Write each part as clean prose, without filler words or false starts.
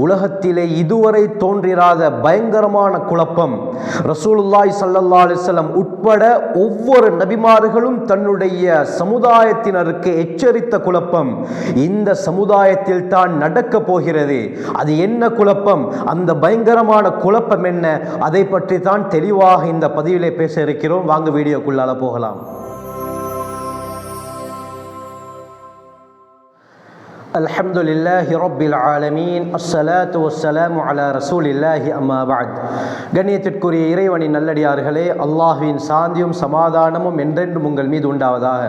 உலகத்திலே இதுவரை தோன்றிராத பயங்கரமான குழப்பம். ரசூலுல்லாஹி ஸல்லல்லாஹு அலைஹி வஸல்லம் உட்பட ஒவ்வொரு நபிமார்களும் தன்னுடைய சமுதாயத்தினருக்கு எச்சரித்த குழப்பம் இந்த சமுதாயத்தில் தான் நடக்க போகிறது. அது என்ன குழப்பம்? அந்த பயங்கரமான குழப்பம் என்ன? அதை பற்றி தான் தெளிவாக இந்த பதிவிலே பேச இருக்கிறோம். வாங்க வீடியோக்குள்ளால போகலாம். அல்ஹம்துலில்லாஹி ரப்பில் ஆலமீன், அஸ்ஸலாத்து வஸ்ஸலாமு அலா ரசூலில்லாஹி அம்மா பஅத். கண்ணியத்திற்குரிய இறைவனின் நல்லடியார்களே, அல்லாஹ்வின் சாந்தியும் சமாதானமும் என்றென்றும் உங்கள் மீது உண்டாவதாக.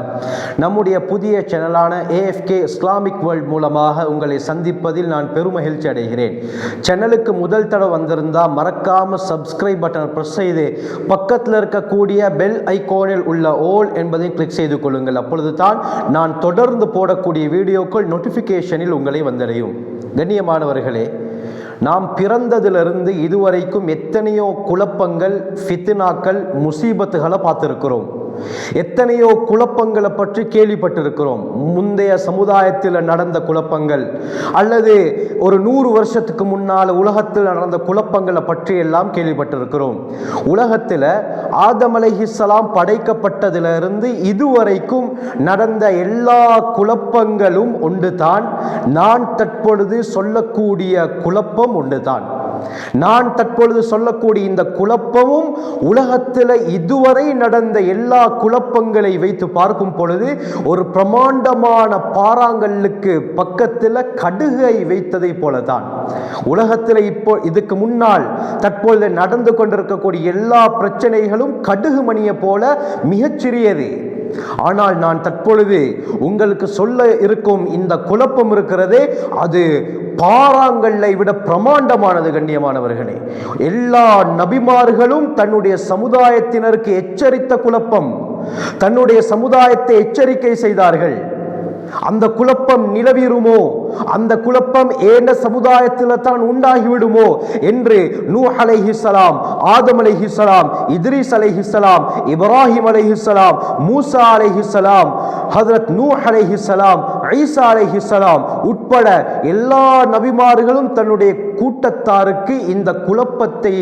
நம்முடைய புதிய சேனலான AFK இஸ்லாமிக் வேர்ல்ட் மூலமாக உங்களை சந்திப்பதில் நான் பெருமகிழ்ச்சி அடைகிறேன். சேனலுக்கு முதல் தடவை வந்திருந்தால் மறக்காம சப்ஸ்கிரைப் பட்டனை பிரஸ் செய்து பக்கத்தில் இருக்கக்கூடிய பெல் ஐகானில் உள்ள ஓல் என்பதை கிளிக் செய்து கொள்ளுங்கள். அப்பொழுது தான் நான் தொடர்ந்து போடக்கூடிய வீடியோக்கள் நோட்டிஃபிகேஷனில் உங்களை வந்தடையும். கண்ணியமானவர்களே, நாம் பிறந்ததிலிருந்து இதுவரைக்கும் எத்தனையோ குழப்பங்கள், ஃபித்னாக்கள், முசீபத்துகளை பார்த்திருக்கிறோம். எத்தனையோ குழப்பங்களை பற்றி கேள்விப்பட்டிருக்கிறோம். முந்தைய சமுதாயத்தில் நடந்த குழப்பங்கள் அல்லது ஒரு 100 வருஷத்துக்கு முன்னால் உலகத்தில் நடந்த குழப்பங்களை பற்றி எல்லாம் கேள்விப்பட்டிருக்கிறோம். உலகத்தில் ஆதம் அலைஹிஸ்ஸலாம் படைக்கப்பட்டதிலிருந்து இதுவரைக்கும் நடந்த எல்லா குழப்பங்களும் ஒன்று தான். நான் தற்பொழுது சொல்லக்கூடிய குழப்பம் ஒன்று தான். நான் தற்பொழுது சொல்லக்கூடிய இந்த குழப்பமும் உலகத்தில் இதுவரை நடந்த எல்லா குழப்பங்களை வைத்து பார்க்கும் பொழுது ஒரு பிரமாண்டமான பாறாங்கல்லுக்கு பக்கத்தில் கடுகை வைத்ததை போலதான். உலகத்தில் இப்போ இதுக்கு முன்னால் தற்பொழுது நடந்து கொண்டிருக்கக்கூடிய எல்லா பிரச்சனைகளும் கடுகு மணியை போல மிகச்சிறியது. ஆனால் நான் தற்பொழுது உங்களுக்கு சொல்ல இருக்கும் இந்த குழப்பம் இருக்கிறதே, அது பாறாங்கல்லை விட பிரமாண்டமானது. கண்ணியமானவர்களே, எல்லா நபிமார்களும் தன்னுடைய சமுதாயத்தினருக்கு எச்சரித்த குழப்பம், தன்னுடைய சமுதாயத்தை எச்சரிக்கை செய்தார்கள். அந்த குழப்பம் நிலவிருமோ, அந்த குழப்பம் ஏன சமுதாயத்தில் தான் உண்டாகிவிடுமோ என்று நூஹ் அலைஹிஸ்ஸலாம், ஆதம் அலைஹிஸ்ஸலாம், இத்ரீஸ் அலைஹிஸ்ஸலாம், இப்ராஹிம் அலைஹிஸ்ஸலாம், மூசா அலைஹிஸ்ஸலாம், ஹஜ்ரத் நூஹ் அலைஹிஸ்ஸலாம், ஈசா அலைஹிஸ்ஸலாம் உட்பட எல்லா நபிமார்களும் தன்னுடைய கூட்டத்தாருக்கு இந்த குழப்பத்தை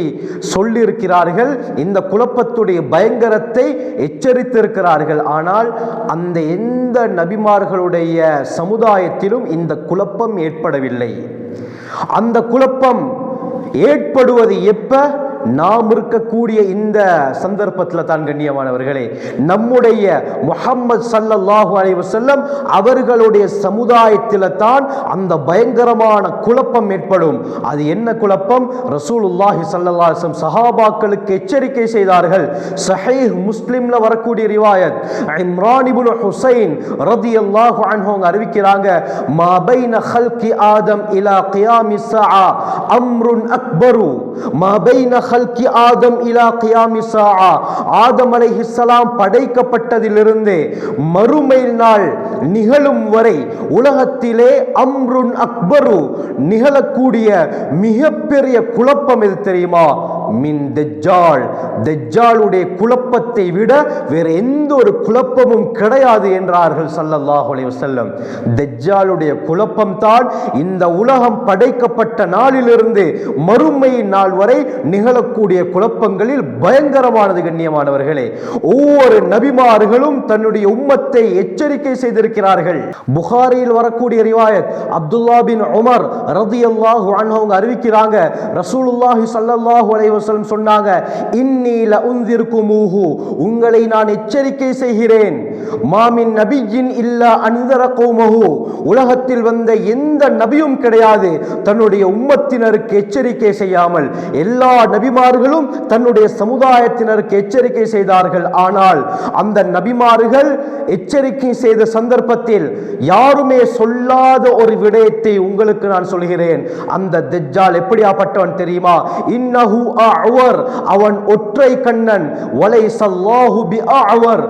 சொல்லியிருக்கிறார்கள். இந்த குழப்பத்துடைய பயங்கரத்தை எச்சரித்திருக்கிறார்கள். ஆனால் அந்த எந்த நபிமார்களுடைய சமுதாயத்திலும் இந்த குழப்பம் ஏற்படவில்லை. அந்த குழப்பம் ஏற்படுவது எப்ப? நாம் இருக்கக்கூடிய இந்த சந்தர்ப்பத்தில் தான். கண்ணியமானவர்களே, நம்முடைய முஹம்மது ஸல்லல்லாஹு அலைஹி வஸல்லம் அவர்களுடைய சமுதாயத்தில் தான் அந்த பயங்கரமான குழப்பம் ஏற்படும். அது என்ன குழப்பம்? ரசூலுல்லாஹி ஸல்லல்லாஹு அலைஹி வஸல்லம் சஹாபாக்களுக்கு எச்சரிக்கை செய்தார்கள். ஸஹீஹ் முஸ்லிம்ல வரக்கூடிய ரிவாயத், இம்ரான் இப்னு ஹுசைன் ரலியல்லாஹு அன்ஹு அறிவிக்கிறாங்க, மா பைன ஹல்கி ஆதம் இலா கியாமிஸ் ஸஆ அம்ருன் அக்பரு மா பைன ஹல்கி ஆதம் இலா கியாமிஸ் ஸஆ. ஆதம் அலைஹிஸ்ஸலாம் படைக்கப்பட்டதிலிருந்து மறுமை நாள் நிகழும் வரை உலகத்திலே அம்ருன் அக்பரு நிகழக்கூடிய மிகப்பெரிய குழப்பம் எது தெரியுமா? மின் தஜ்ஜால். தஜ்ஜாலுடைய குழப்பத்தை விட வேற எந்த ஒரு குழப்பமும் கிடையாது என்றார்கள் ஸல்லல்லாஹு அலைஹி வஸல்லம். தஜ்ஜாலுடைய குழப்பம் தான் இந்த உலகம் படைக்கப்பட்ட நாளிலிருந்து மறுமை நாள் வரை நிகழக்கூடிய குழப்பங்களில் பயங்கரமானது. கண்ணியமானவர்களே, ஒவ்வொரு நபிமார்களும் தன்னுடைய உம்மத்தை எச்சரிக்கை செய்திருக்கிறார்கள். புகாரியில் வரக்கூடிய ரிவாயத், அப்துல்லா பின் உமர் ரலியல்லாஹு அன்ஹு அறிவிக்கிறாங்க, ரசூலுல்லாஹி ஸல்லல்லாஹு அலைஹி வஸல்லம் சொன்னாங்க, இன்னி லஉன்திருகுமூஹு, உங்களை நான் எச்சரிக்கை செய்கிறேன். மாமின் நபியின் இல்லா அன்தர கௌமஹு, உலகத்தில் வந்த எந்த நபியும் கிடையாது தன்னுடைய உம்மத்தினருக்கு எச்சரிக்கை செய்யாமல். எல்லா நபிமார்களும் தன்னுடைய சமுதாயத்தினருக்கு எச்சரிக்கை செய்தார்கள். ஆனால் அந்த நபிமார்கள் எச்சரிக்கை செய்த சந்தர்ப்பத்தில் யாருமே சொல்லாத ஒரு விடயத்தை உங்களுக்கு நான் சொல்கிறேன். அந்த தஜ்ஜால் எப்படியாப்பட்டவன் தெரியுமா? இன்னஹு அஅவர், அவன் ஒற்றை கண்ணன். வலைஸல்லாஹு பிஅஅவர்,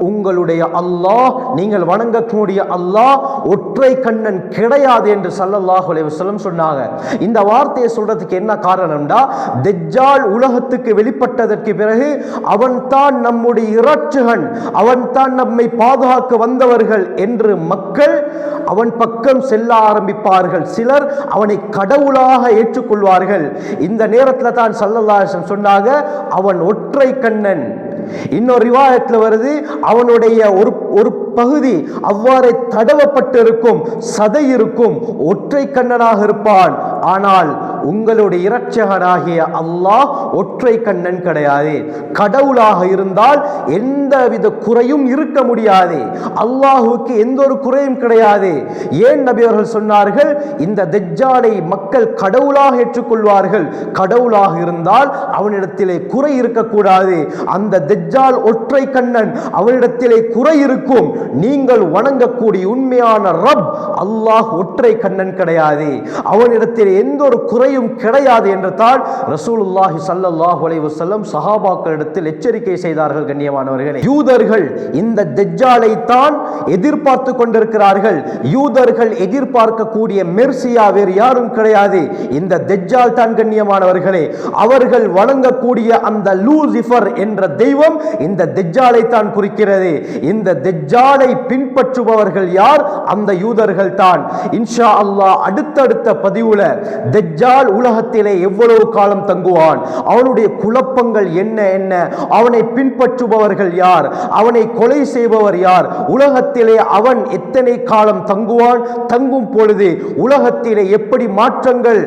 உங்களுடைய அல்லாஹ், நீங்கள் வணங்கக்கூடிய அல்லாஹ் ஒற்றை கண்ணன் கிடையாது என்று ஸல்லல்லாஹு அலைஹி வஸல்லம் சொன்னாங்க. இந்த வார்த்தையை சொல்றதுக்கு என்ன காரணம்டா, தஜ்ஜால் உலகத்துக்கு வெளிப்பட்டதற்கு பிறகு அவன் தான் நம்முடைய இரட்சகன், அவன் தான் நம்மை பாதுகாக்க வந்தவர்கள் என்று மக்கள் அவன் பக்கம் செல்ல ஆரம்பிப்பார்கள். சிலர் அவனை கடவுளாக ஏற்றுக்கொள்வார்கள். இந்த நேரத்தில் தான் ஸல்லல்லாஹு அலைஹி வஸல்லம் சொன்னாங்க, அவன் ஒற்றை கண்ணன். இன்னொரு ரிவாயத்தில் வருது, அவனுடைய ஒரு பகுதி அவ்வாறே தடவப்பட்டு இருக்கும், சதை இருக்கும், ஒற்றை கண்ணனாக இருப்பான். ஆனால் உங்களுடைய இரட்சகனாகிய அல்லாஹ் ஒற்றை கண்ணன் கிடையாது. கடவுளாக இருந்தால் எந்தவித குறையும் இருக்க முடியாது. அல்லாஹுக்கு எந்த ஒரு குறையும் கிடையாது. ஏன் நபி அவர்கள் சொன்னார்கள், இந்த தஜ்ஜாலை மக்கள் கடவுளாக ஏற்றுக்கொள்வார்கள். கடவுளாக இருந்தால் அவனிடத்திலே குறை இருக்கக்கூடாது. அந்த தஜ்ஜால் ஒற்றை கண்ணன், அவனிடத்திலே குறை இருக்கும். நீங்கள் வணங்கக்கூடிய உண்மையான ரப் அல்லாஹ் ஒற்றை கண்ணன் கிடையாது, அவனிடத்தில் எந்த ஒரு குறையும் கிடையாது என்று தான் ரசூலுல்லாஹி ஸல்லல்லாஹு அலைஹி வஸல்லம் சஹாபாக்களிடத்தில் எச்சரிக்கை செய்தார்கள். கண்ணியமானவர்களே, யூதர்கள் இந்த தஜ்ஜாலை தான் எதிர்பார்த்து கொண்டிருக்கிறார்கள். யூதர்கள் எதிர்பார்க்கக்கூடிய மெர்சியா வேறு யாரும் கிடையாது, இந்த தஜ்ஜால் தான். கண்ணியமானவர்களே, அவர்கள் வணங்கக்கூடிய அந்த லூசிஃபர் என்ற தெய்வம் இந்த தஜ்ஜாலை தான் குறிக்கிறது. இந்த தஜ்ஜாலை பின்பற்றுபவர்கள் யார்? அந்த யூதர்கள் தான். இன்ஷா அல்லாஹ் அடுத்தடுத்த பதிவுல தஜ்ஜால் உலகத்திலே எவ்வளவு காலம் தங்குவான், அவனுடைய குழப்பங்கள் என்ன என்ன, அவனை பின்பற்றுபவர்கள் யார், அவனை கொலை செய்பவர் யார், உலகத்திலே அவன் எத்தனை காலம் தங்குவான், தங்கும் பொழுது உலகத்திலே எப்படி மாற்றங்கள்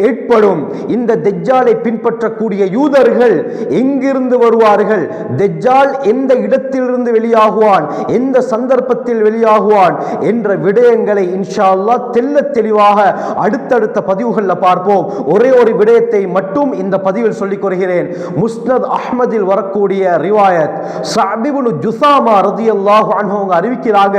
ஏற்படும், இந்த தஜ்ஜாலை பின்பற்றக்கூடிய யூதர்கள் எங்கிருந்து வருவார்கள், தஜ்ஜால் எந்த இடத்திலிருந்து வெளியாகுவான், எந்த சந்தர்ப்பத்தில் வெளியாகுவான் என்ற விடயங்களை இன்ஷா அல்லாஹ் தெல்ல தெளிவாக அடுத்தடுத்த பதிவுகளில் பார்ப்போம். ஒரே ஒரு விடயத்தை மட்டும் இந்த பதிவில் சொல்லிக் கொள்கிறேன். முஸ்னத் அஹ்மதில் வரக்கூடிய ரிவாயத், ஸஅப் இப்னு ஜுஸாமா ரலியல்லாஹு அன்ஹு அறிவிக்கிறாங்க,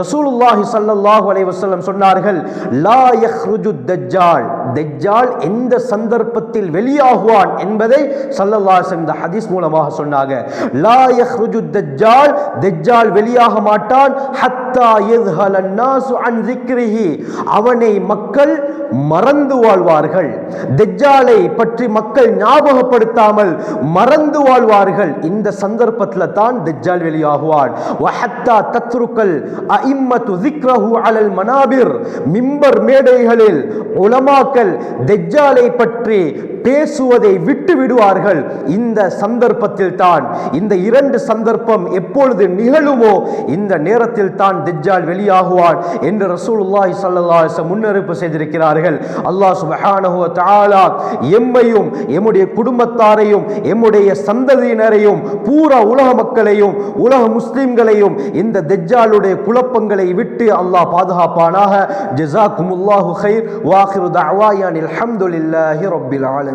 ரசூலுல்லாஹி ஸல்லல்லாஹு அலைஹி வஸல்லம் சொன்னார்கள், லா யக்ருஜு தஜ்ஜால், தஜ்ஜால் எந்த சந்தர்ப்பத்தில் வெளியாகுவான் என்பதை ஸல்லல்லாஹு அலைஹி வஸல்லம் இந்த ஹதீஸ் மூலமாக சொன்னாங்க. லா யக்ருஜு தஜ்ஜால், தஜ்ஜால் வெளியாக மாட்டான், ஹத்தா யذهل الناس عن ذكره, அவனை மக்கள் மறந்து வாழ்வார்கள். தஜ்ஜாலை பற்றி மக்கள் ஞாபகப்படுத்தாமல் மறந்து வாழ்வார்கள். இந்த சந்தர்ப்பத்தில் தான் தஜ்ஜால் வெளியாகுவான். வஹத்தா தத்ருக்கல் அஇம்மத்து ذிக்ரஹு அலல் மனாபிர், மிம்பர் மேடைகளில் உலமாக்கள் தஜ்ஜாலை பற்றி பேசுவதை விட்டு விடுவார்கள். இந்த சந்தர்ப்பத்தில் தான், இந்த இரண்டு சந்தர்ப்பம் எப்பொழுது நிகழுமோ இந்த நேரத்தில் தான் தஜ்ஜால் வெளியாகுவான் என்று ரசூலுல்லாஹி ஸல்லல்லாஹு அலைஹி வஸல்லம் முன்னறிவிப்பு செய்திருக்கிறார்கள். அல்லாஹ் சுப்ஹானஹு வ தஆலா எம்மையும் எம்முடைய குடும்பத்தாரையும் எம்முடைய சந்ததியினரையும் பூரா உலக மக்களையும் உலக முஸ்லிம்களையும் இந்த தஜ்ஜாலுடைய குழப்பங்களை விட்டு அல்லாஹ் பாதுகாப்பானாக. ஜஸாக்குமுல்லாஹு கைர். வ ஆகிரு தஅவானா அல்ஹம்துலில்லாஹி ரப்பில் ஆலமீன்.